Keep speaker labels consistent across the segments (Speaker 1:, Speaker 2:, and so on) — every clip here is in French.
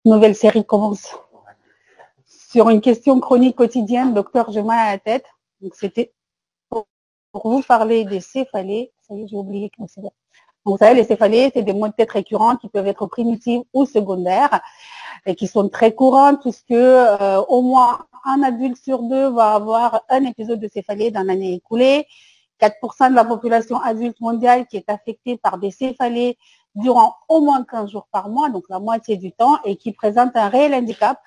Speaker 1: Nouvelle série commence. Sur une question chronique quotidienne, docteur, j'ai mal à la tête. Donc, c'était pour vous parler des céphalées. Ça y est, j'ai oublié comment c'est. Donc, vous savez, les céphalées, c'est des maux de tête récurrents qui peuvent être primitifs ou secondaires et qui sont très courants puisque au moins un adulte sur deux va avoir un épisode de céphalée dans l'année écoulée. 4% de la population adulte mondiale qui est affectée par des céphalées durant au moins 15 jours par mois, donc la moitié du temps, et qui présente un réel handicap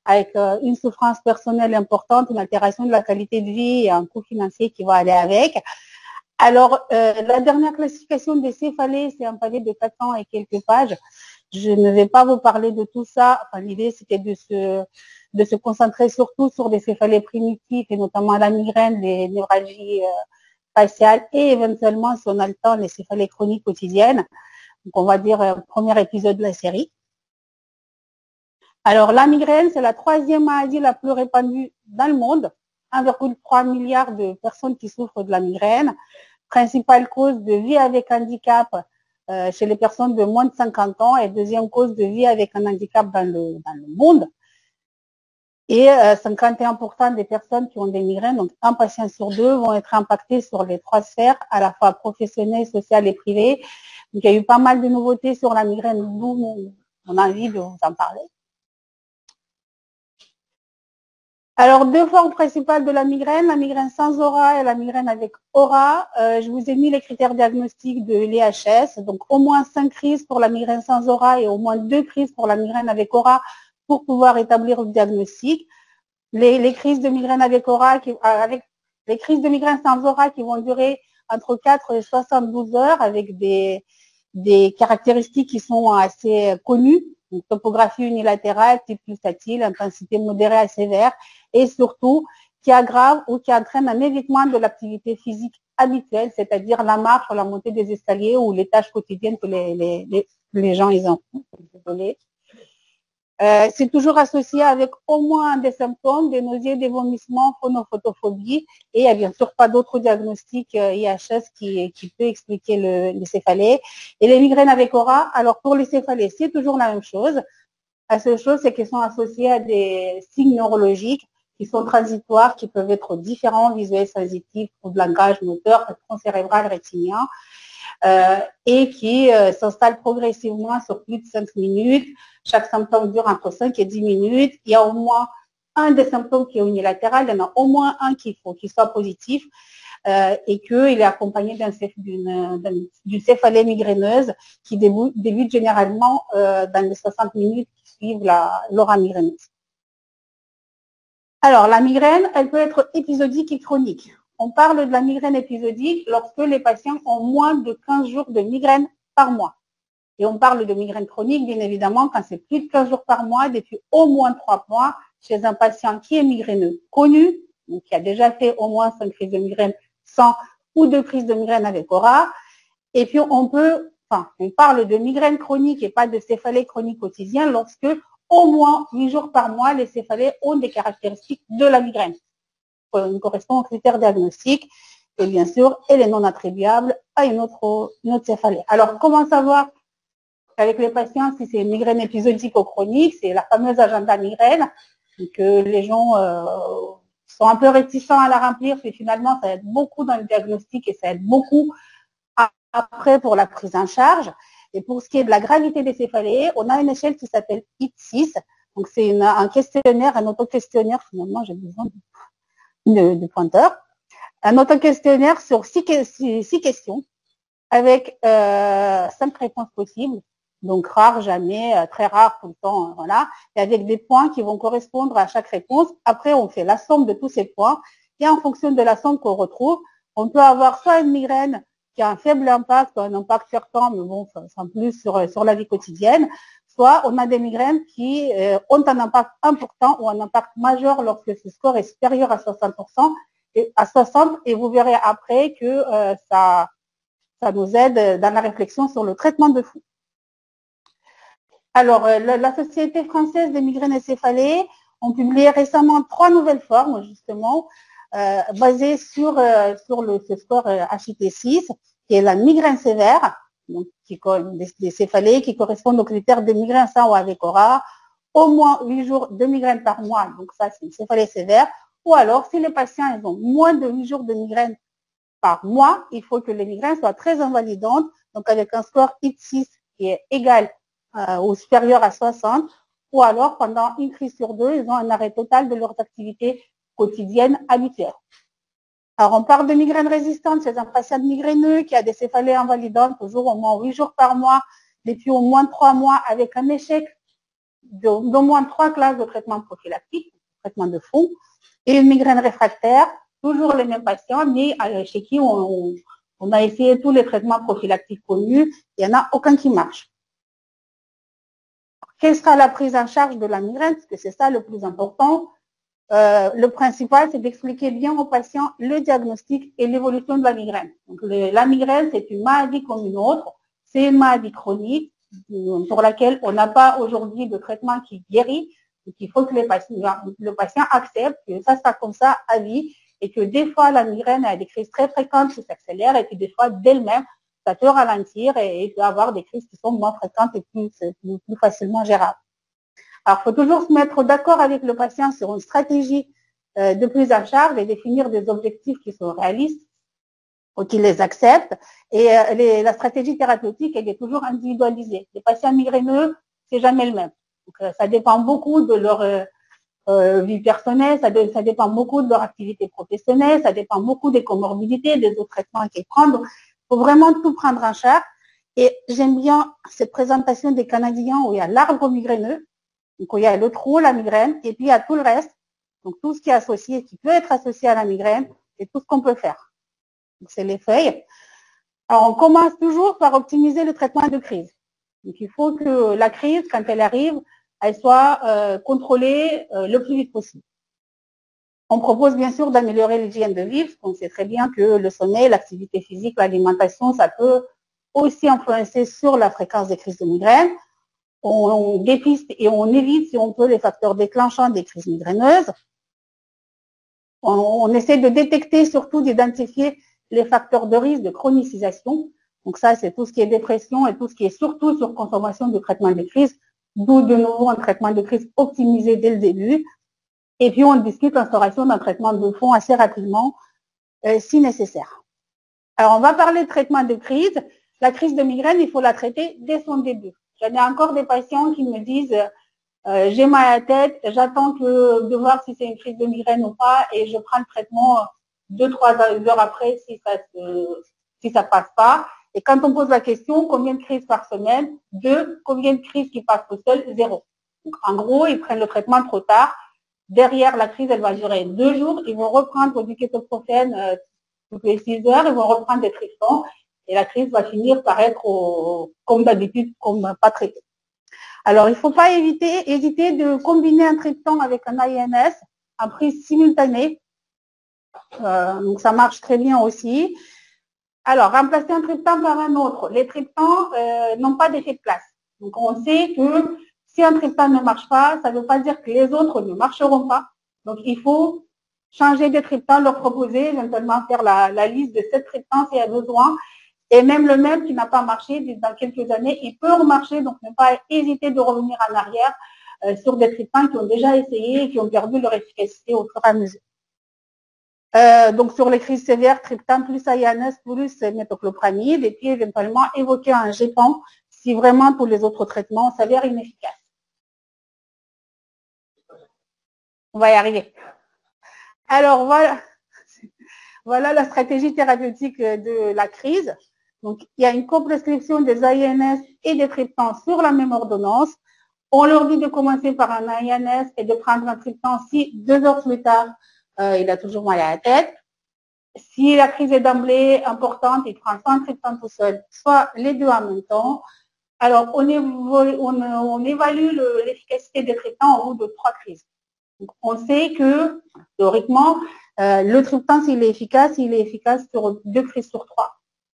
Speaker 1: avec une souffrance personnelle importante, une altération de la qualité de vie et un coût financier qui va aller avec. Alors, la dernière classification des céphalées, c'est un palier de 400 et quelques pages. Je ne vais pas vous parler de tout ça. Enfin, l'idée, c'était de se concentrer surtout sur des céphalées primitifs et notamment la migraine, les névralgies faciales et éventuellement, si on a le temps, les céphalées chroniques quotidiennes. Donc, on va dire premier épisode de la série. Alors, la migraine, c'est la troisième maladie la plus répandue dans le monde. 1,3 milliard de personnes qui souffrent de la migraine. Principale cause de vie avec handicap chez les personnes de moins de 50 ans et deuxième cause de vie avec un handicap dans le monde. Et 51% des personnes qui ont des migraines, donc un patient sur deux, vont être impactés sur les trois sphères, à la fois professionnelle, sociale et privée. Donc, il y a eu pas mal de nouveautés sur la migraine, d'où on a envie de vous en parler. Alors, deux formes principales de la migraine sans aura et la migraine avec aura. Je vous ai mis les critères diagnostiques de l'IHS. Donc, au moins 5 crises pour la migraine sans aura et au moins 2 crises pour la migraine avec aura pour pouvoir établir le diagnostic. Les crises de migraine avec aura, les crises de migraine sans aura qui vont durer entre 4 et 72 heures avec des caractéristiques qui sont assez connues. Donc, topographie unilatérale, type pulsatile, intensité modérée à sévère et surtout qui aggrave ou qui entraîne un évitement de l'activité physique habituelle, c'est-à-dire la marche ou la montée des escaliers ou les tâches quotidiennes que les gens ils ont. Désolée. C'est toujours associé avec au moins des symptômes, des nausées, des vomissements, phonophotophobie, et il n'y a bien sûr pas d'autres diagnostics IHS qui peut expliquer les céphalées. Et les migraines avec aura, alors pour les céphalées, c'est toujours la même chose. La seule chose, c'est qu'elles sont associées à des signes neurologiques qui sont transitoires, qui peuvent être différents, visuels, sensitifs, ou de langage, moteur, tronc cérébral, rétinien. Et qui s'installe progressivement sur plus de 5 minutes. Chaque symptôme dure entre 5 et 10 minutes. Il y a au moins un des symptômes qui est unilatéral, il y en a au moins un qu'il faut qu'il soit positif et qu'il est accompagné d'une céphalée migraineuse qui débute généralement dans les 60 minutes qui suivent l'aura migraineuse. Alors, la migraine, elle peut être épisodique et chronique. On parle de la migraine épisodique lorsque les patients ont moins de 15 jours de migraine par mois. Et on parle de migraine chronique, bien évidemment, quand c'est plus de 15 jours par mois, depuis au moins 3 mois, chez un patient qui est migraineux connu, donc qui a déjà fait au moins 5 crises de migraine sans ou 2 crises de migraine avec aura. Et puis, on parle de migraine chronique et pas de céphalée chronique quotidien lorsque au moins 8 jours par mois, les céphalées ont des caractéristiques de la migraine. Il correspond aux critères diagnostiques et bien sûr, elle est non attribuable à une autre céphalée. Alors, comment savoir avec les patients si c'est une migraine épisodique ou chronique? C'est la fameuse agenda migraine que les gens sont un peu réticents à la remplir, mais finalement, ça aide beaucoup dans le diagnostic et ça aide beaucoup après pour la prise en charge. Et pour ce qui est de la gravité des céphalées, on a une échelle qui s'appelle HIT6. Donc, c'est un questionnaire, un auto-questionnaire. Finalement, j'ai besoin de pointeur. Un auto-questionnaire sur 6 questions avec 5 réponses possibles. Donc, rare, jamais, très rare, tout le temps, voilà. Et avec des points qui vont correspondre à chaque réponse. Après, on fait la somme de tous ces points. Et en fonction de la somme qu'on retrouve, on peut avoir soit une migraine qui a un faible impact, un impact certain, mais bon, sans plus sur la vie quotidienne. Soit on a des migraines qui ont un impact important ou un impact majeur lorsque ce score est supérieur à 60%, à 60, et vous verrez après que ça nous aide dans la réflexion sur le traitement de fond. Alors, la Société française des migraines et céphalées ont publié récemment 3 nouvelles formes, justement, basées sur ce score HIT6, qui est la migraine sévère, donc des céphalées qui correspondent aux critères de migraine sans ou avec aura, au moins 8 jours de migraine par mois, donc ça c'est une céphalée sévère, ou alors si les patients ils ont moins de 8 jours de migraine par mois, il faut que les migraines soient très invalidantes, donc avec un score IT6 qui est égal ou supérieur à 60, ou alors pendant une crise sur deux, ils ont un arrêt total de leurs activités quotidiennes habituelles. Alors, on parle de migraine résistante, c'est un patient migraineux qui a des céphalées invalidantes, toujours au moins 8 jours par mois, depuis au moins 3 mois, avec un échec d'au moins 3 classes de traitement prophylactique, traitement de fond, et une migraine réfractaire, toujours les mêmes patients, mais chez qui on a essayé tous les traitements prophylactiques connus, il n'y en a aucun qui marche. Quelle sera la prise en charge de la migraine? Parce que c'est ça le plus important. Le principal, c'est d'expliquer bien aux patients le diagnostic et l'évolution de la migraine. Donc, la migraine, c'est une maladie comme une autre. C'est une maladie chronique pour laquelle on n'a pas aujourd'hui de traitement qui guérit. Donc, il faut que le patient accepte que ça sera comme ça à vie et que des fois, la migraine a des crises très fréquentes qui s'accélèrent et que des fois, d'elle-même, ça peut ralentir et peut avoir des crises qui sont moins fréquentes et plus facilement gérables. Alors, il faut toujours se mettre d'accord avec le patient sur une stratégie de prise en charge et définir des objectifs qui sont réalistes ou qui les acceptent. Et la stratégie thérapeutique, elle est toujours individualisée. Les patients migraineux, c'est jamais le même. Donc, ça dépend beaucoup de leur vie personnelle, ça dépend beaucoup de leur activité professionnelle, ça dépend beaucoup des comorbidités, des autres traitements qu'ils prennent. Donc, il faut vraiment tout prendre en charge. Et j'aime bien cette présentation des Canadiens où il y a l'arbre migraineux. Donc, il y a le trou, la migraine, et puis il y a tout le reste. Donc, tout ce qui est associé, qui peut être associé à la migraine, c'est tout ce qu'on peut faire. Donc, c'est les feuilles. Alors, on commence toujours par optimiser le traitement de crise. Donc, il faut que la crise, quand elle arrive, elle soit contrôlée le plus vite possible. On propose bien sûr d'améliorer l'hygiène de vie, parce qu'on sait très bien que le sommeil, l'activité physique, l'alimentation, ça peut aussi influencer sur la fréquence des crises de migraine. On dépiste et on évite, si on peut, les facteurs déclenchants des crises migraineuses. On essaie de détecter, surtout d'identifier les facteurs de risque de chronicisation. Donc ça, c'est tout ce qui est dépression et tout ce qui est surtout sur consommation de traitement de crise, d'où de nouveau un traitement de crise optimisé dès le début. Et puis, on discute l'instauration d'un traitement de fond assez rapidement, si nécessaire. Alors, on va parler de traitement de crise. La crise de migraine, il faut la traiter dès son début. J'en ai encore des patients qui me disent j'ai mal à la tête, j'attends de voir si c'est une crise de migraine ou pas et je prends le traitement 2-3 heures après si ça passe pas. Et quand on pose la question, combien de crises par semaine? 2, combien de crises qui passent tout seul? 0. Donc, en gros, ils prennent le traitement trop tard. Derrière, la crise, elle va durer 2 jours. Ils vont reprendre du kétoprophène toutes les 6 heures. Ils vont reprendre des triptans. Et la crise va finir par être, comme d'habitude, comme pas traitée. Alors, il ne faut pas hésiter de combiner un triptan avec un INS en prise simultanée. Donc, ça marche très bien aussi. Alors, remplacer un triptan par un autre. Les triptans n'ont pas d'effet de classe. Donc, on sait que si un triptan ne marche pas, ça ne veut pas dire que les autres ne marcheront pas. Donc, il faut changer de triptan, leur proposer, éventuellement faire la liste de 7 triptans s'il y a besoin. Et même le même qui n'a pas marché dans quelques années, il peut remarcher, donc ne pas hésiter de revenir en arrière sur des triptans qui ont déjà essayé et qui ont perdu leur efficacité au fur et à mesure. Donc sur les crises sévères, triptan plus INS plus méthoclopramide et puis éventuellement évoquer un GEPAN si vraiment tous les autres traitements s'avèrent inefficaces. On va y arriver. Alors voilà la stratégie thérapeutique de la crise. Donc, il y a une coprescription des INS et des triptans sur la même ordonnance. On leur dit de commencer par un INS et de prendre un triptan si 2 heures plus tard, il a toujours mal à la tête. Si la crise est d'emblée importante, il prend soit un triptan tout seul, soit les deux en même temps. Alors, on évalue l'efficacité des triptans au bout de 3 crises. Donc, on sait que, théoriquement, le triptan, s'il est efficace sur 2 crises sur 3.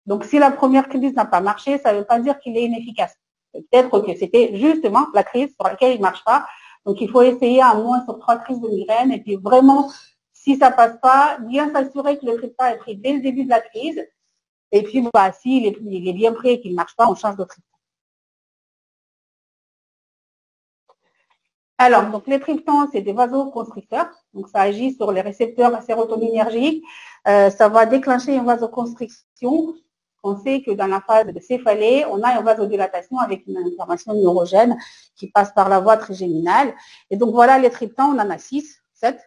Speaker 1: Donc, si la première crise n'a pas marché, ça ne veut pas dire qu'il est inefficace. Peut-être que c'était justement la crise sur laquelle il ne marche pas. Donc, il faut essayer à moins sur 3 crises de migraine. Et puis, vraiment, si ça ne passe pas, bien s'assurer que le triptan est pris dès le début de la crise. Et puis, s'il est bien pris et qu'il ne marche pas, on change de triptan. Alors, donc les triptans, c'est des vasoconstricteurs. Donc, ça agit sur les récepteurs sérotoninergiques. Ça va déclencher une vasoconstriction. On sait que dans la phase de céphalée, on a une vasodilatation avec une inflammation neurogène qui passe par la voie trigéminale. Et donc, voilà, les triptans, on en a 6, 7.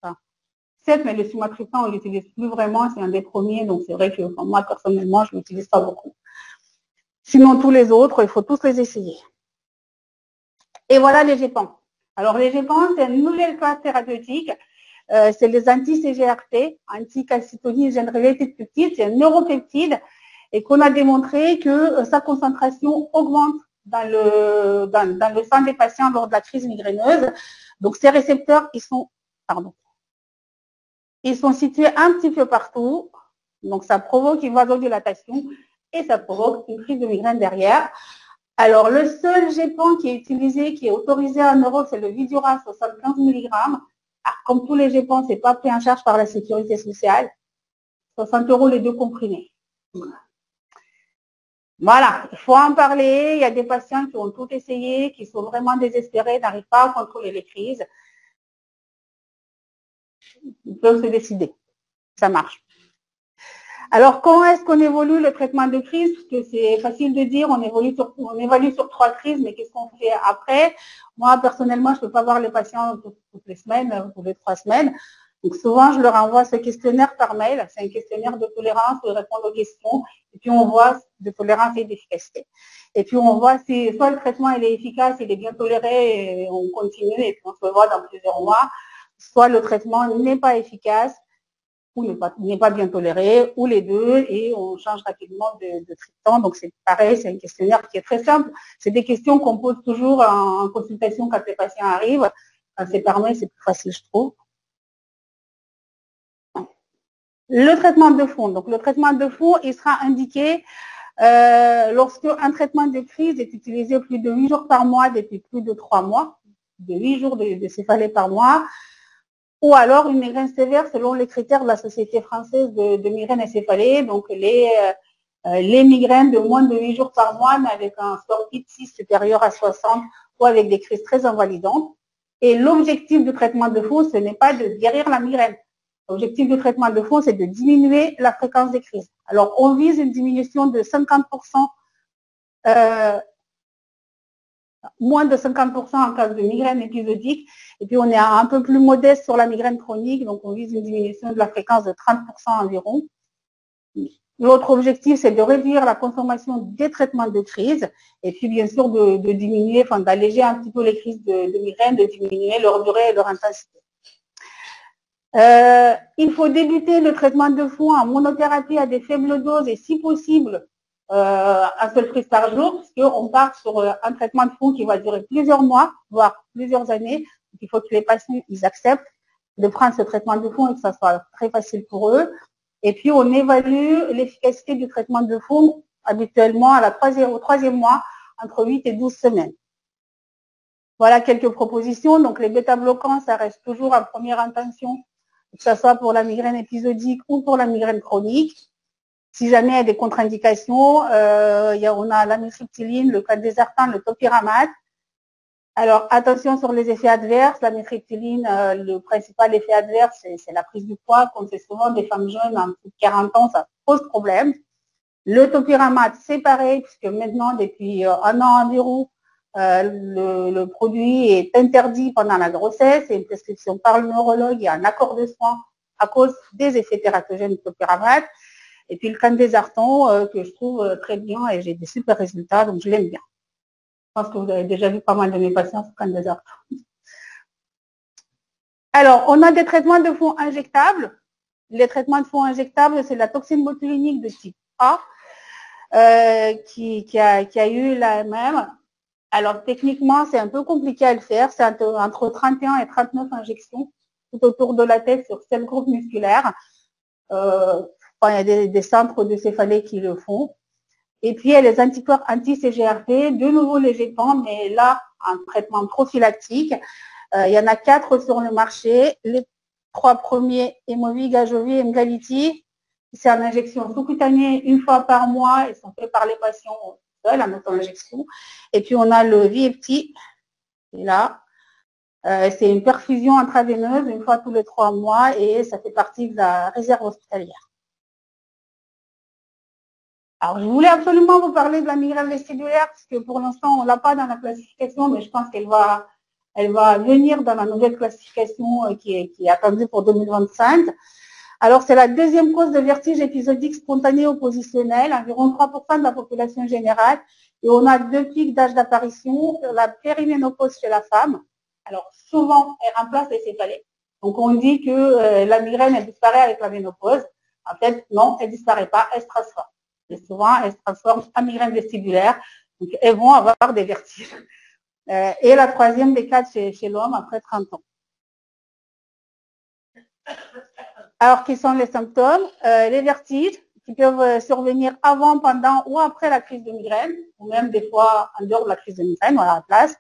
Speaker 1: Enfin, 7, mais le sumatriptan, on ne l'utilise plus vraiment. C'est un des premiers. Donc, c'est vrai que moi, personnellement, je ne l'utilise pas beaucoup. Sinon, tous les autres, il faut tous les essayer. Et voilà les GEPAN. Alors, les GEPAN, c'est une nouvelle classe thérapeutique. C'est les anti-CGRP, anti-calcitonin gene related peptide. C'est un neuropeptide et qu'on a démontré que sa concentration augmente dans le sang des patients lors de la crise migraineuse. Donc, ces récepteurs, ils sont situés un petit peu partout. Donc, ça provoque une vasodilatation et ça provoque une crise de migraine derrière. Alors, le seul GEPAN qui est utilisé, qui est autorisé en Europe, c'est le Vidura 75 mg. Comme tous les GEPAN, ce n'est pas pris en charge par la sécurité sociale. 60 € les 2 comprimés. Voilà, il faut en parler. Il y a des patients qui ont tout essayé, qui sont vraiment désespérés, n'arrivent pas à contrôler les crises. Ils peuvent se décider. Ça marche. Alors, comment est-ce qu'on évolue le traitement de crise? Parce que c'est facile de dire, on évalue sur 3 crises, mais qu'est-ce qu'on fait après? Moi, personnellement, je ne peux pas voir les patients toutes les semaines, toutes les 3 semaines. Donc, souvent, je leur envoie ce questionnaire par mail. C'est un questionnaire de tolérance où ils répondent aux questions. Et puis, on voit de tolérance et d'efficacité. Et puis, on voit si soit le traitement il est efficace, il est bien toléré, et on continue, et puis on se voit dans plusieurs mois. Soit le traitement n'est pas efficace, ou n'est pas bien toléré, ou les deux, et on change rapidement de traitement. Donc, c'est pareil, c'est un questionnaire qui est très simple. C'est des questions qu'on pose toujours en consultation quand les patients arrivent. Quand c'est par mail, c'est plus facile, je trouve. Le traitement de fond. Donc, le traitement de fond, il sera indiqué lorsque un traitement de crise est utilisé plus de 8 jours par mois depuis plus de 3 mois, de 8 jours de céphalée par mois, ou alors une migraine sévère selon les critères de la Société française de migraine et céphalée, donc les migraines de moins de 8 jours par mois, mais avec un score IPSI supérieur à 60 ou avec des crises très invalidantes. Et l'objectif du traitement de fond, ce n'est pas de guérir la migraine. L'objectif du traitement de fond, c'est de diminuer la fréquence des crises. Alors, on vise une diminution de 50%, moins de 50% en cas de migraine épisodique. Et puis, on est un peu plus modeste sur la migraine chronique, donc on vise une diminution de la fréquence de 30% environ. L'autre objectif, c'est de réduire la consommation des traitements de crise et puis, bien sûr, de diminuer, enfin, d'alléger un petit peu les crises de migraine, de diminuer leur durée et leur intensité. Il faut débuter le traitement de fond en monothérapie à des faibles doses et, si possible, un seul prise par jour, parce qu'on part sur un traitement de fond qui va durer plusieurs mois, voire plusieurs années. Donc, il faut que les patients ils acceptent de prendre ce traitement de fond et que ça soit très facile pour eux. Et puis, on évalue l'efficacité du traitement de fond habituellement au troisième mois, entre 8 et 12 semaines. Voilà quelques propositions. Donc, les bêta-bloquants, ça reste toujours en première intention, que ce soit pour la migraine épisodique ou pour la migraine chronique. Si jamais il y a des contre-indications, on a l'amitriptyline, le caldesartan, le topiramate. Alors, attention sur les effets adverses. L'amitriptyline, le principal effet adverse, c'est la prise du poids. Comme c'est souvent des femmes jeunes, en plus de 40 ans, ça pose problème. Le topiramate, c'est pareil, puisque maintenant, depuis un an environ, le produit est interdit pendant la grossesse. C'est une prescription par le neurologue et un accord de soins à cause des effets tératogènes du topiramate. Et puis le caldesartan, que je trouve très bien et j'ai des super résultats, donc je l'aime bien. Je pense que vous avez déjà vu pas mal de mes patients sur caldesartan. Alors, on a des traitements de fond injectables. Les traitements de fond injectables, c'est la toxine botuliниque de type A, qui a eu l'AMM. Alors, techniquement, c'est un peu compliqué à le faire. C'est entre 31 et 39 injections tout autour de la tête sur 7 groupes musculaires. Il y a des centres de céphalée qui le font. Et puis, il y a les anticorps anti-CGRP, de nouveau les GEPAN, mais là, en traitement prophylactique. Il y en a 4 sur le marché. Les 3 premiers, Aimovig, Ajovy et Emgality. C'est en injection sous-cutanée une fois par mois. Ils sont faits par les patients seuls en auto-injection. Et puis, on a le VFT, qui est là. C'est une perfusion intraveineuse une fois tous les 3 mois et ça fait partie de la réserve hospitalière. Alors, je voulais absolument vous parler de la migraine vestibulaire parce que pour l'instant, on ne l'a pas dans la classification, mais je pense qu'elle va venir dans la nouvelle classification qui est attendue pour 2025. Alors, c'est la deuxième cause de vertige épisodique spontané ou positionnel, environ 3% de la population générale. Et on a 2 pics d'âge d'apparition, la périménopause chez la femme. Alors, souvent, elle remplace les céphalées. Donc, on dit que la migraine, elle disparaît avec la ménopause. En fait, non, elle ne disparaît pas, elle se transforme. Et souvent, elles se transforment en migraine vestibulaire. Donc, elles vont avoir des vertiges. Et la troisième des cas chez l'homme après 30 ans. Alors, quels sont les symptômes? Les vertiges qui peuvent survenir avant, pendant ou après la crise de migraine, ou même des fois en dehors de la crise de migraine ou à la place,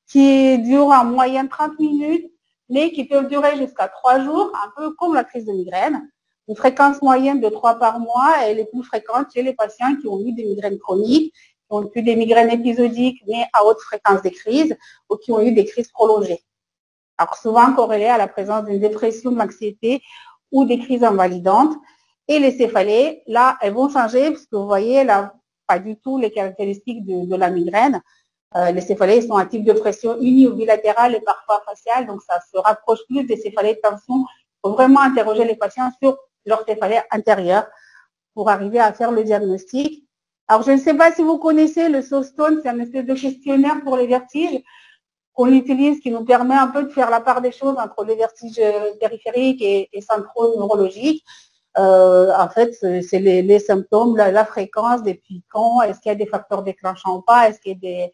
Speaker 1: qui durent en moyenne 30 minutes, mais qui peuvent durer jusqu'à 3 jours, un peu comme la crise de migraine. Une fréquence moyenne de 3 par mois, elle est plus fréquente chez les patients qui ont eu des migraines chroniques, qui ont eu des migraines épisodiques, mais à haute fréquence des crises, ou qui ont eu des crises prolongées. Alors souvent corrélées à la présence d'une dépression, de l'anxiété ou des crises invalidantes. Et les céphalées, là, elles vont changer, parce que vous voyez, là, pas du tout les caractéristiques de la migraine. Les céphalées sont un type de pression unie ou bilatérale et parfois faciale, donc ça se rapproche plus des céphalées de tension. Il faut vraiment interroger les patients sur leur céphalée intérieure pour arriver à faire le diagnostic. Alors, je ne sais pas si vous connaissez le SOSTONE, c'est un espèce de questionnaire pour les vertiges qu'on utilise, qui nous permet un peu de faire la part des choses entre les vertiges périphériques et centraux neurologiques. En fait, c'est les symptômes, la fréquence, depuis quand, est-ce qu'il y a des facteurs déclenchants ou pas, est-ce qu'il y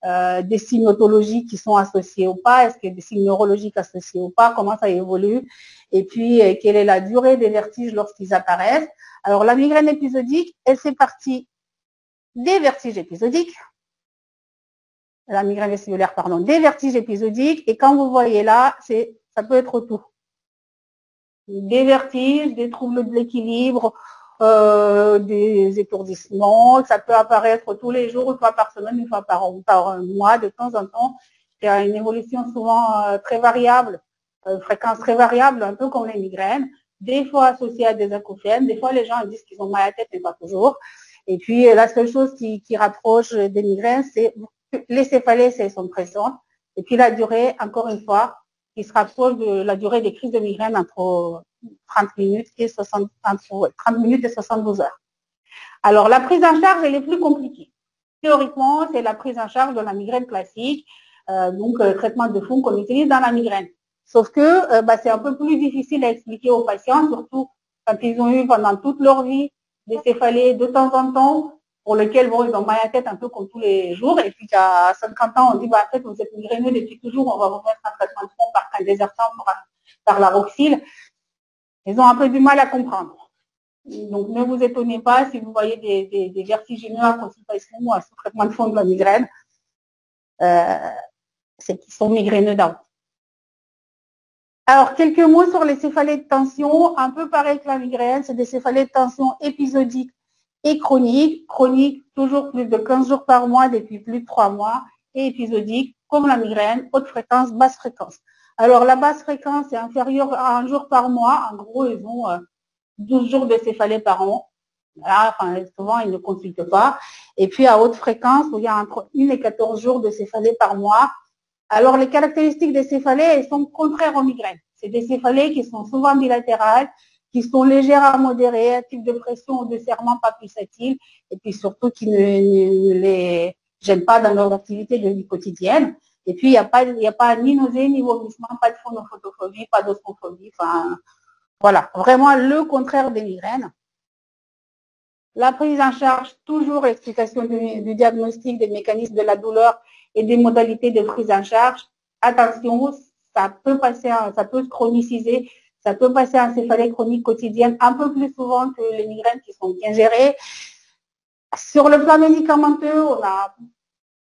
Speaker 1: a des signes autologiques qui sont associés ou pas, est-ce qu'il y a des signes neurologiques associés ou pas, comment ça évolue, et puis quelle est la durée des vertiges lorsqu'ils apparaissent. Alors, la migraine épisodique, elle fait partie des vertiges épisodiques, la migraine vestibulaire, pardon, des vertiges épisodiques, et quand vous voyez là, ça peut être tout. Des vertiges, des troubles de l'équilibre, des étourdissements, ça peut apparaître tous les jours, une fois par semaine, une fois par mois, de temps en temps. Il y a une évolution souvent très variable, fréquence très variable, un peu comme les migraines, des fois associées à des acouphènes, des fois les gens disent qu'ils ont mal à la tête, mais pas toujours. Et puis la seule chose qui rapproche des migraines, c'est les céphalées, elles sont présentes, et puis la durée, encore une fois, qui se rapproche de la durée des crises de migraine entre 30 minutes et 72 heures. Alors, la prise en charge, elle est plus compliquée. Théoriquement, c'est la prise en charge de la migraine classique, donc traitement de fond qu'on utilise dans la migraine. Sauf que c'est un peu plus difficile à expliquer aux patients, surtout quand ils ont eu pendant toute leur vie des céphalées de temps en temps, pour lesquels, bon, ils ont mal à la tête un peu comme tous les jours, et puis qu'à 50 ans, on dit, en fait, vous êtes migraineux depuis toujours, on va vous mettre un traitement de fond par candesartan, par laroxyle. Ils ont un peu du mal à comprendre. Donc, ne vous étonnez pas si vous voyez des vertigineux à consultation ou à traitement de fond de la migraine, c'est qu'ils sont migraineux d'avant. Alors, quelques mots sur les céphalées de tension, un peu pareil que la migraine, c'est des céphalées de tension épisodiques et chronique, toujours plus de 15 jours par mois depuis plus de 3 mois, et épisodique, comme la migraine, haute fréquence, basse fréquence. Alors, la basse fréquence est inférieure à 1 jour par mois. En gros, ils ont 12 jours de céphalée par an. Voilà, enfin, souvent, ils ne consultent pas. Et puis, à haute fréquence, où il y a entre 1 et 14 jours de céphalée par mois. Alors, les caractéristiques des céphalées, elles sont contraires aux migraines. C'est des céphalées qui sont souvent bilatérales, qui sont légères à modérées, un type de pression ou de serrement pas pulsatile, et puis surtout qui ne les gênent pas dans leur activité de vie quotidienne. Et puis, il n'y a pas ni nausée, ni vomissement, pas de phonophotophobie, pas d'osmophobie. Enfin, voilà, vraiment le contraire des migraines. La prise en charge, toujours l'explication du diagnostic, des mécanismes de la douleur et des modalités de prise en charge. Attention, ça peut se chroniciser, ça peut passer en céphalée chronique quotidienne un peu plus souvent que les migraines qui sont bien gérées. Sur le plan médicamenteux, on a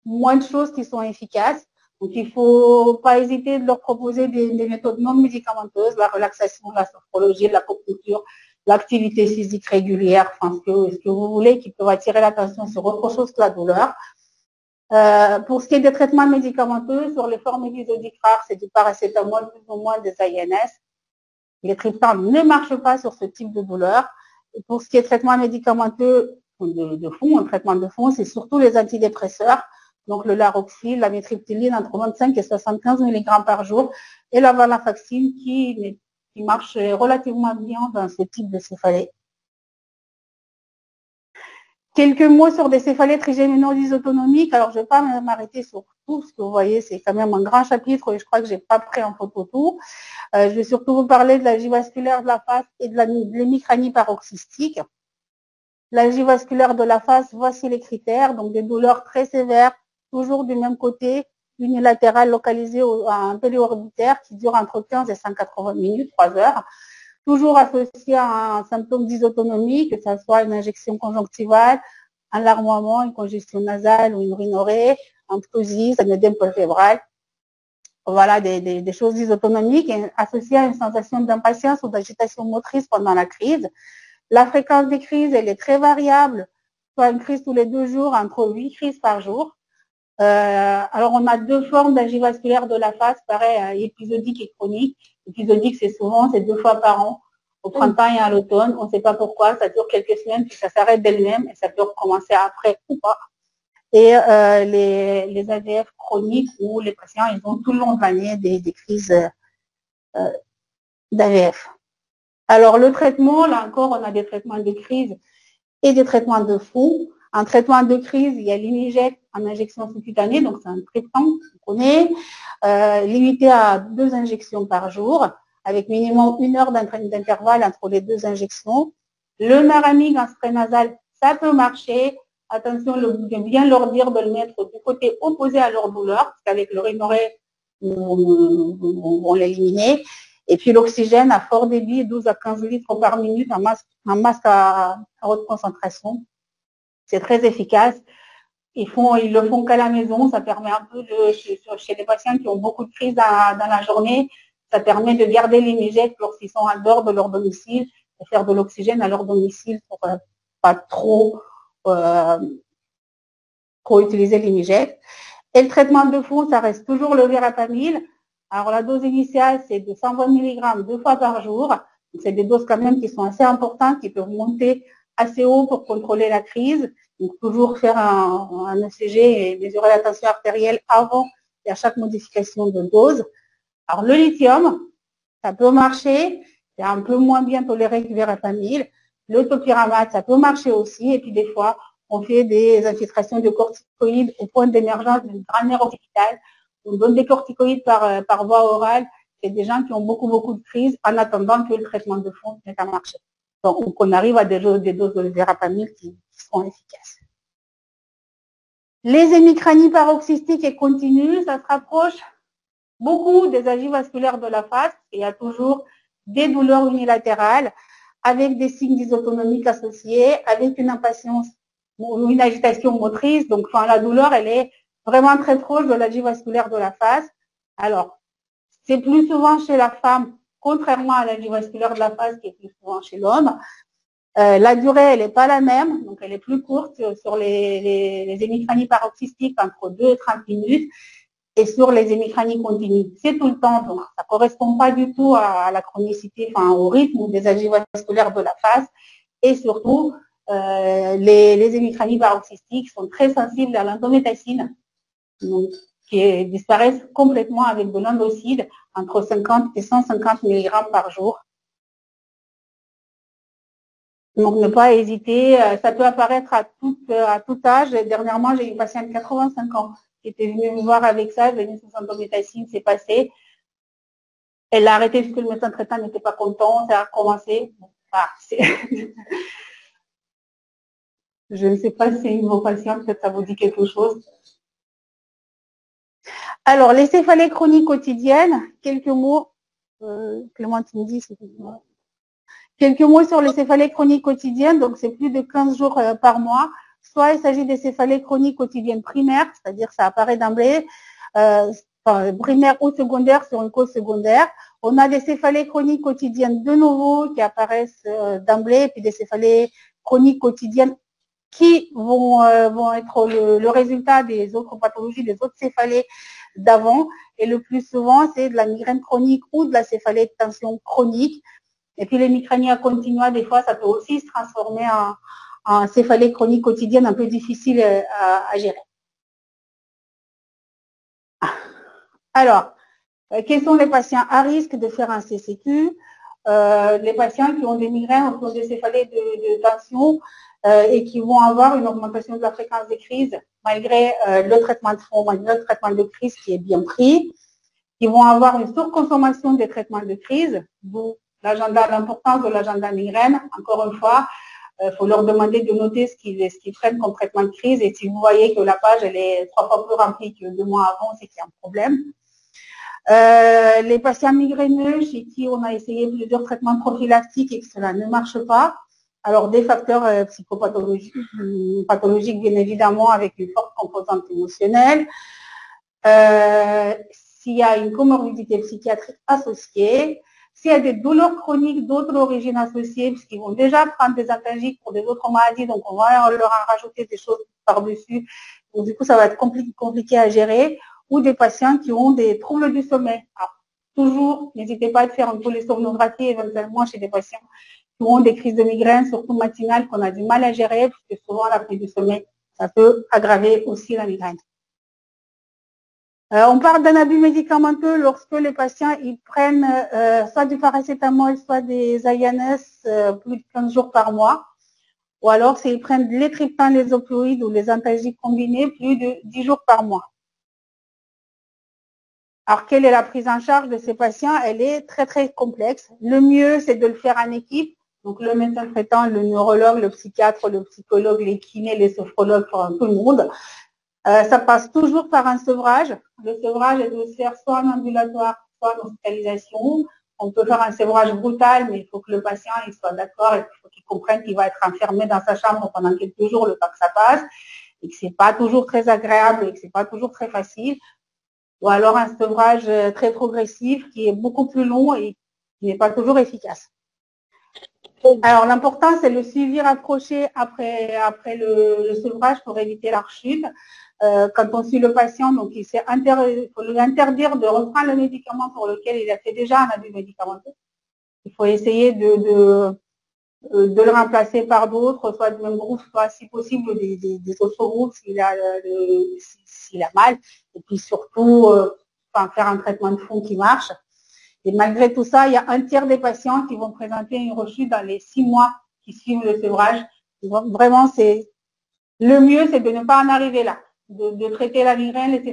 Speaker 1: moins de choses qui sont efficaces. Donc, il ne faut pas hésiter de leur proposer des méthodes non médicamenteuses, la relaxation, la sophrologie, l'acupuncture, l'activité physique régulière, enfin, ce que vous voulez, qui peut attirer l'attention sur autre chose que la douleur. Pour ce qui est des traitements médicamenteux, sur les formes épisodiques rares, c'est du paracétamol, plus ou moins des INS. Les triptans ne marchent pas sur ce type de douleur. Et pour ce qui est traitement médicamenteux de fond, un traitement de fond, c'est surtout les antidépresseurs, donc le Laroxyl, la métriptyline entre 25 et 75 mg par jour, et la venlafaxine qui marche relativement bien dans ce type de céphalée. Quelques mots sur des céphalées trigéminodysautonomiques. Alors, je ne vais pas m'arrêter sur tout, parce que vous voyez, c'est quand même un grand chapitre et je crois que je n'ai pas pris en photo tout. Je vais surtout vous parler de l'algie vasculaire de la face et de l'hémicranie paroxystique. L'algie vasculaire de la face, voici les critères. Donc, des douleurs très sévères, toujours du même côté, unilatérales localisées à un périorbitaire qui dure entre 15 et 180 minutes, 3 heures. Toujours associé à un symptôme dysautonomie, que ce soit une injection conjonctivale, un larmoiement, une congestion nasale ou une rhinorrhée, un ptosis, un œdème polyfébral. Voilà, des choses dysautonomiques associées à une sensation d'impatience ou d'agitation motrice pendant la crise. La fréquence des crises, elle est très variable, soit une crise tous les 2 jours, entre 8 crises par jour. Alors, on a 2 formes d'algie vasculaire de la face, pareil, épisodique et chronique. Épisodique, c'est 2 fois par an, au printemps et à l'automne. On ne sait pas pourquoi, ça dure quelques semaines, puis ça s'arrête d'elle-même et ça peut recommencer après ou pas. Et les AVF chroniques où les patients, ils ont tout le long de l'année des crises d'AVF. Alors, le traitement, là encore, on a des traitements de crise et des traitements de fond. En traitement de crise, il y a l'Iniject en injection sous-cutanée, donc c'est un traitement qu'on connaît, limité à 2 injections par jour, avec minimum 1 heure d'intervalle entre les 2 injections. Le Naramig en spray nasal, ça peut marcher. Attention de bien leur dire de le mettre du côté opposé à leur douleur, parce qu'avec le rhinorrhée, on l'éliminait. Et puis l'oxygène à fort débit, 12 à 15 litres par minute, un masque à haute concentration. C'est très efficace. Ils le font qu'à la maison. Ça permet un peu chez les patients qui ont beaucoup de crises dans la journée, ça permet de garder l'Iniject lorsqu'ils sont en dehors de leur domicile et faire de l'oxygène à leur domicile pour pas trop utiliser l'Iniject. Et le traitement de fond, ça reste toujours le Verapamil. Alors, la dose initiale, c'est de 120 mg 2 fois par jour. C'est des doses quand même qui sont assez importantes, qui peuvent monter assez haut pour contrôler la crise. Donc, toujours faire un ECG et mesurer la tension artérielle avant et à chaque modification de dose. Alors, le lithium, ça peut marcher. C'est un peu moins bien toléré que le Verapamil. Le topiramate, ça peut marcher aussi. Et puis, des fois, on fait des infiltrations de corticoïdes au point d'émergence d'une grande nerf occipitale. On donne des corticoïdes par voie orale. C'est des gens qui ont beaucoup de crises en attendant que le traitement de fond ait à marcher. Donc, on arrive à des doses de Verapamil qui seront efficaces. Les hémicranies paroxystiques et continues, ça se rapproche beaucoup des algies vasculaires de la face. Il y a toujours des douleurs unilatérales avec des signes dysautonomiques associés, avec une impatience ou une agitation motrice. Donc, la douleur, elle est vraiment très proche de l'algie vasculaire de la face. Alors, c'est plus souvent chez la femme, contrairement à l'algie vasculaire de la face qui est plus souvent chez l'homme. La durée, elle n'est pas la même, donc elle est plus courte sur les hémicranies paroxystiques, entre 2 et 30 minutes, et sur les hémicranies continues, c'est tout le temps, donc ça ne correspond pas du tout à la chronicité, au rythme des algies vasculaires de la face, et surtout, les hémicranies paroxystiques sont très sensibles à l'endométacine, qui disparaissent complètement avec de l'endocide, entre 50 et 150 mg par jour. Donc, ne pas hésiter. Ça peut apparaître à tout âge. Dernièrement, j'ai une patiente de 85 ans qui était venue me voir avec ça. Elle venait sous endométacine, c'est passé. Elle a arrêté parce que le médecin traitant n'était pas content. Ça a recommencé. Je ne sais pas si c'est une de vos patients, peut-être ça vous dit quelque chose. Alors, les céphalées chroniques quotidiennes, quelques mots. Clémentine dit, c'est quelques mots sur les céphalées chroniques quotidiennes, donc c'est plus de 15 jours par mois. Soit il s'agit des céphalées chroniques quotidiennes primaires, c'est-à-dire ça apparaît d'emblée, primaire ou secondaire sur une cause secondaire. On a des céphalées chroniques quotidiennes de nouveau qui apparaissent d'emblée, puis des céphalées chroniques quotidiennes qui vont être le résultat des autres pathologies, des autres céphalées d'avant. Et le plus souvent, c'est de la migraine chronique ou de la céphalée de tension chronique. Et puis les migrainies continua, des fois, ça peut aussi se transformer en céphalée chronique quotidienne un peu difficile à gérer. Alors, quels sont les patients à risque de faire un CCQ? Les patients qui ont des migraines ou qui ont des céphalées de tension et qui vont avoir une augmentation de la fréquence des crises malgré le traitement de fond, malgré le traitement de crise qui est bien pris, qui vont avoir une surconsommation des traitements de crise, d'où l'importance de l'agenda migraine. Encore une fois, il faut leur demander de noter ce qu'ils prennent comme traitement de crise, et si vous voyez que la page elle est 3 fois plus remplie que 2 mois avant, c'est qu'il y a un problème. Les patients migraineux chez qui on a essayé plusieurs traitements prophylactiques et que cela ne marche pas, alors des facteurs psychopathologiques, bien évidemment, avec une forte composante émotionnelle. S'il y a une comorbidité psychiatrique associée, s'il y a des douleurs chroniques d'autres origines associées, puisqu'ils vont déjà prendre des antalgiques pour des autres maladies, donc on va leur en rajouter des choses par-dessus, donc du coup ça va être compliqué à gérer, ou des patients qui ont des troubles du sommeil. Alors, toujours, n'hésitez pas à faire une polysomnographie éventuellement chez des patients qui ont des crises de migraine, surtout matinales, qu'on a du mal à gérer, puisque souvent la prise du sommeil, ça peut aggraver aussi la migraine. On parle d'un abus médicamenteux lorsque les patients ils prennent soit du paracétamol, soit des INS plus de 15 jours par mois, ou alors s'ils prennent les triptans, les opioïdes ou les antalgiques combinés plus de 10 jours par mois. Alors, quelle est la prise en charge de ces patients? Elle est très, très complexe. Le mieux, c'est de le faire en équipe. Donc, le médecin traitant, le neurologue, le psychiatre, le psychologue, les kinés, les sophrologues, tout le monde. Ça passe toujours par un sevrage. Le sevrage est de se faire soit en ambulatoire, soit en hospitalisation. On peut faire un sevrage brutal, mais il faut que le patient il soit d'accord et il faut qu'il comprenne qu'il va être enfermé dans sa chambre pendant quelques jours, le temps que ça passe, et que c'est pas toujours très agréable et que c'est pas toujours très facile. Ou alors un sevrage très progressif qui est beaucoup plus long et qui n'est pas toujours efficace. Alors l'important, c'est le suivi rapproché après le sevrage pour éviter la rechute. Quand on suit le patient, donc il faut lui interdire de reprendre le médicament pour lequel il a fait déjà un abus médicamenteux. Il faut essayer de le remplacer par d'autres, soit du même groupe, soit si possible des autres groupes s'il a mal. Et puis surtout, faire un traitement de fond qui marche. Et malgré tout ça, il y a un tiers des patients qui vont présenter une rechute dans les 6 mois qui suivent le sevrage. Vraiment, le mieux, c'est de ne pas en arriver là, de traiter la migraine, les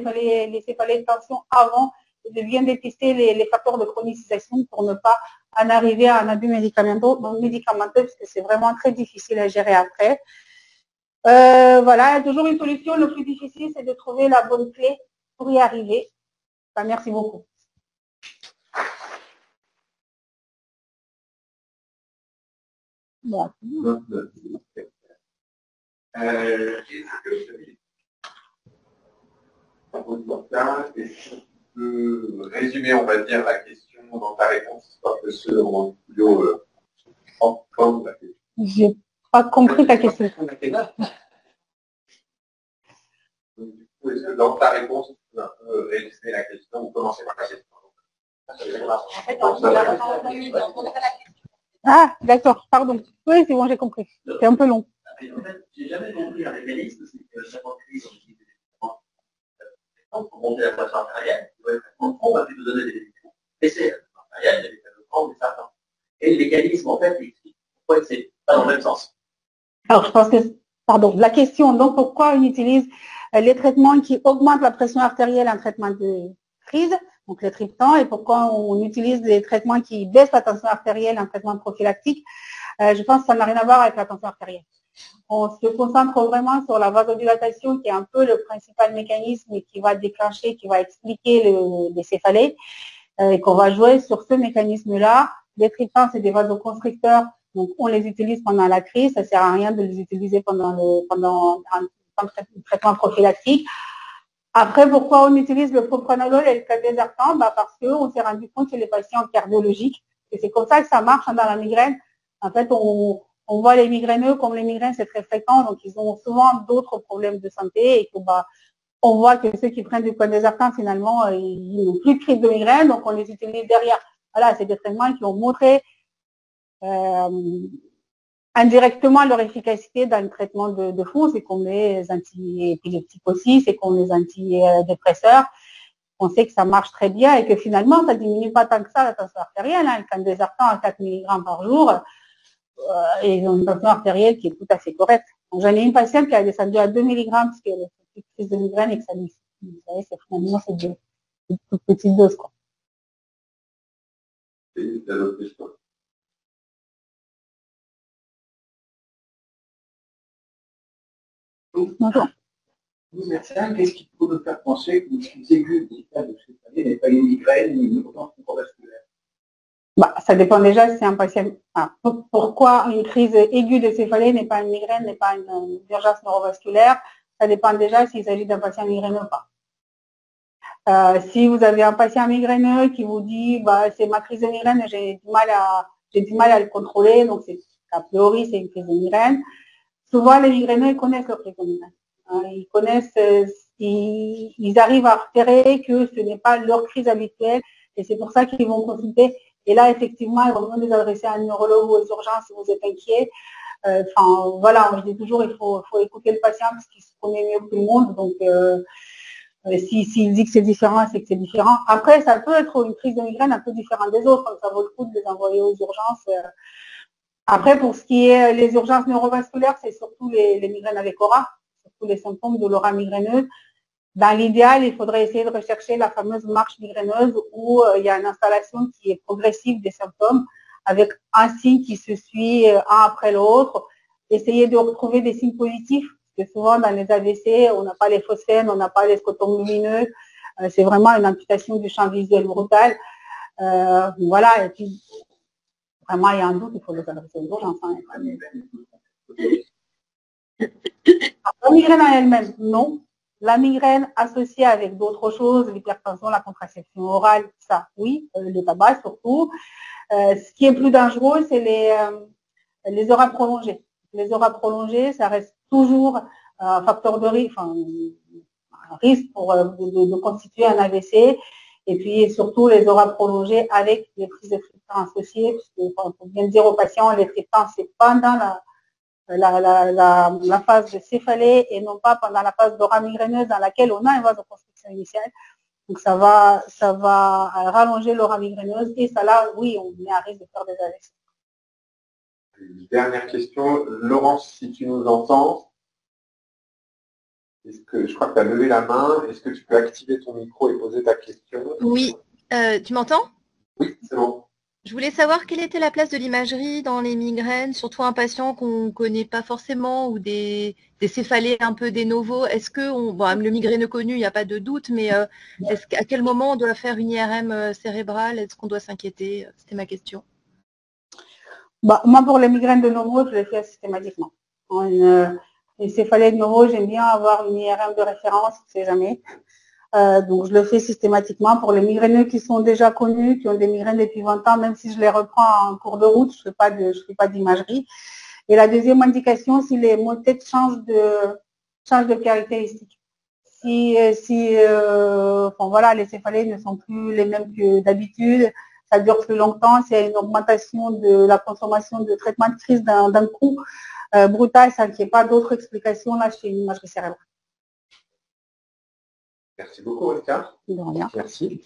Speaker 1: céphalées de tension avant, et de bien dépister les facteurs de chronicisation pour ne pas en arriver à un abus médicamenteux, parce que c'est vraiment très difficile à gérer après. Voilà, il y a toujours une solution. Le plus difficile, c'est de trouver la bonne clé pour y arriver. Enfin, merci beaucoup. Bon.
Speaker 2: Est-ce que tu peux résumer, on va dire, la question dans ta réponse, parce que ceux en studio entendent la question.
Speaker 1: J'ai pas compris ta question.
Speaker 2: Donc, du coup, est-ce que dans ta réponse, tu peux un peu résumer la question ou commencer par la question?
Speaker 1: Ah, d'accord, pardon. Oui, c'est bon, j'ai compris. C'est un peu long.
Speaker 3: En fait, j'ai jamais compris un mécanisme, c'est que chaque entreprise, on utilise des médicaments pour monter la pression artérielle, on va plutôt donner des médicaments. Baisser la pression artérielle, il y a des prendre des certains. Et le mécanisme, en fait, il explique pourquoi c'est pas dans le même sens.
Speaker 1: Alors, je pense que, pardon, la question, donc, pourquoi on utilise les traitements qui augmentent la pression artérielle en traitement de crise, donc les triptans, et pourquoi on utilise les traitements qui baissent la tension artérielle en traitement prophylactique? Je pense que ça n'a rien à voir avec la tension artérielle. On se concentre vraiment sur la vasodilatation, qui est un peu le principal mécanisme qui va déclencher, qui va expliquer les céphalées, et qu'on va jouer sur ce mécanisme-là. Les triptans, c'est des vasoconstricteurs, donc on les utilise pendant la crise, ça ne sert à rien de les utiliser pendant un traitement prophylactique. Après, pourquoi on utilise le propranolol et le caldesartan? Parce qu'on s'est rendu compte chez les patients cardiologiques, et c'est comme ça que ça marche dans la migraine. En fait, on on voit les migraineux, comme les migraines c'est très fréquent, donc ils ont souvent d'autres problèmes de santé et que on voit que ceux qui prennent du clonazepam, finalement, ils n'ont plus de crise de migraine, donc on les utilise derrière. Voilà, c'est des traitements qui ont montré indirectement leur efficacité dans le traitement de fond, c'est comme les anti-épileptiques aussi, c'est comme les antidépresseurs. On sait que ça marche très bien et que finalement, ça ne diminue pas tant que ça la tension artérielle. Hein. Quand des artères à 4 mg par jour, ils ont une tension artérielle qui est tout à fait correcte. J'en ai une patiente qui a descendu à 2 mg parce qu'elle a une crise de migraine et que ça lui... Vous savez, finalement, c'est de toute petite dose, quoi. Bonjour.
Speaker 4: Vous, médecin, qu'est-ce qui peut nous faire penser qu'une crise aiguë de l'état de céphalée n'est pas une migraine ou une urgence neurovasculaire?
Speaker 1: Ça dépend déjà si c'est un patient. Pourquoi une crise aiguë de céphalée n'est pas une migraine, n'est pas une urgence neurovasculaire? Ça dépend déjà s'il s'agit d'un patient migraineux ou pas. Si vous avez un patient migraineux qui vous dit c'est ma crise de migraine, j'ai du mal à le contrôler, donc a priori c'est une crise de migraine. Souvent les migraineux ils connaissent leur crise de migraine. Ils connaissent, ils arrivent à repérer que ce n'est pas leur crise habituelle et c'est pour ça qu'ils vont consulter. Et là, effectivement, ils vont les adresser à un neurologue ou aux urgences si vous êtes inquiet. Voilà, je dis toujours, il faut écouter le patient parce qu'il se connaît mieux que tout le monde. Donc, s'il dit que c'est différent, c'est que c'est différent. Après, ça peut être une crise de migraine un peu différente des autres, donc ça vaut le coup de les envoyer aux urgences. Après, pour ce qui est les urgences neurovasculaires, c'est surtout les migraines avec aura, surtout les symptômes de l'aura migraineuse. Dans l'idéal, il faudrait essayer de rechercher la fameuse marche migraineuse où il y a une installation qui est progressive des symptômes avec un signe qui se suit un après l'autre. Essayer de retrouver des signes positifs, parce que souvent dans les AVC, on n'a pas les phosphènes, on n'a pas les scotomes lumineux. C'est vraiment une amputation du champ visuel brutal. Voilà, et puis vraiment, il y a un doute, il faut les adresser aux urgences. La migraine en elle-même, non. La migraine associée avec d'autres choses, l'hypertension, la contraception orale, ça, oui, le tabac surtout. Ce qui est plus dangereux, c'est les auras prolongées. Les auras prolongées, ça reste toujours un facteur de risque, un risque de constituer un AVC. Et puis surtout les auras prolongées avec les prises de triptans associées, puisque faut bien dire aux patients, les triptans, c'est pendant la phase de céphalée et non pas pendant la phase d'aura migraineuse dans laquelle on a une vasoconstriction initiale. Donc ça va rallonger l'aura migraineuse et ça là, oui, on met à risque de faire des AVC.
Speaker 2: Dernière question. Laurence, si tu nous entends, je crois que tu as levé la main, est-ce que tu peux activer ton micro et poser ta question?
Speaker 5: Oui, tu m'entends?
Speaker 2: Oui, c'est bon.
Speaker 5: Je voulais savoir quelle était la place de l'imagerie dans les migraines, surtout un patient qu'on ne connaît pas forcément ou des céphalées un peu de novo. Est-ce que, le migraineux connu, il n'y a pas de doute, mais à quel moment on doit faire une IRM cérébrale? Est-ce qu'on doit s'inquiéter? C'était ma question.
Speaker 1: Moi, pour les migraines de novo, je les fais systématiquement. Les céphalées de novo, j'aime bien avoir une IRM de référence, on ne sait jamais. Donc, je le fais systématiquement. Pour les migraineux qui sont déjà connus, qui ont des migraines depuis 20 ans, même si je les reprends en cours de route, je fais pas d'imagerie. Et la deuxième indication, si les maux de tête changent de caractéristiques. Si les céphalées ne sont plus les mêmes que d'habitude, ça dure plus longtemps, s'il y a une augmentation de la consommation de traitement de crise d'un coup brutal, ça n'y a pas d'autre explication, là, chez une imagerie cérébrale.
Speaker 2: Merci beaucoup, Rika.
Speaker 1: De rien.
Speaker 2: Merci.